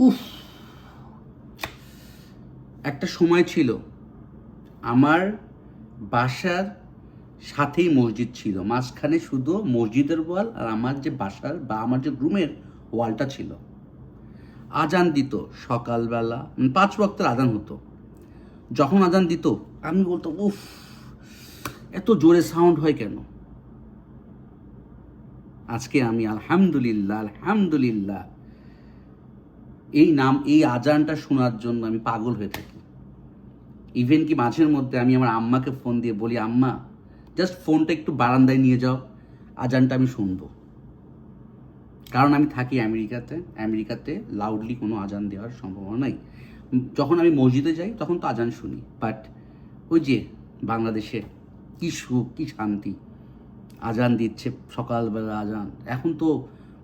উফ, একটা সময় ছিল আমার বাসার সাথেই মসজিদ ছিল, মাঝখানে শুধু মসজিদের ওয়াল আর আমার যে বাসার বা আমার যে রুমের ওয়ালটা ছিল। আজান দিত সকালবেলা, 5 ওয়াক্তের আজান হতো। যখন আজান দিত আমি বলতো, উফ, এত জোরে সাউন্ড হয় কেন? আজকে আমি আলহামদুলিল্লাহ আলহামদুলিল্লাহ এই আজানটা শোনার জন্য আমি পাগল হয়ে থাকি। ইভেন কি মাঝের মধ্যে আমি আমার আম্মাকে ফোন দিয়ে বলি, আম্মা জাস্ট ফোনটা একটু বারান্দায় নিয়ে যাও, আজানটা আমি শুনবো। কারণ আমি থাকি আমেরিকাতে লাউডলি কোনো আজান দেওয়ার সম্ভাবনা নাই। যখন আমি মসজিদে যাই তখন তো আজান শুনি, বাট ওই যে বাংলাদেশে কি সুখ কি শান্তি, আজান দিচ্ছে সকালবেলা আজান, এখন তো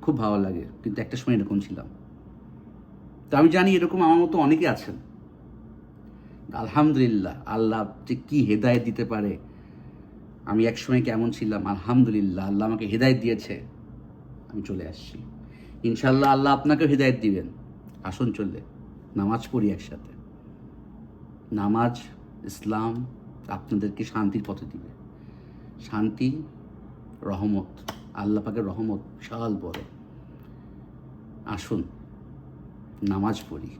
খুব ভালো লাগে। কিন্তু একটা সময় এরকম ছিলাম। তো আমি জানি এরকম আমার মতো অনেকে আছেন। আলহামদুলিল্লাহ, আল্লাহ যে কি হেদায়েত দিতে পারে। আমি একসময় কেমন ছিলাম, আলহামদুলিল্লাহ আল্লাহ আমাকে হেদায়েত দিয়েছে, আমি চলে আসছি। ইনশাল্লাহ আল্লাহ আপনাকেও হেদায়েত দিবেন। আসুন চলে নামাজ পড়ি একসাথে। নামাজ, ইসলাম আপনাদেরকে শান্তির পথে দিবে। শান্তি, রহমত, আল্লাহ পাকের রহমত বিশাল বড়। আসুন নামাজ পড়ি।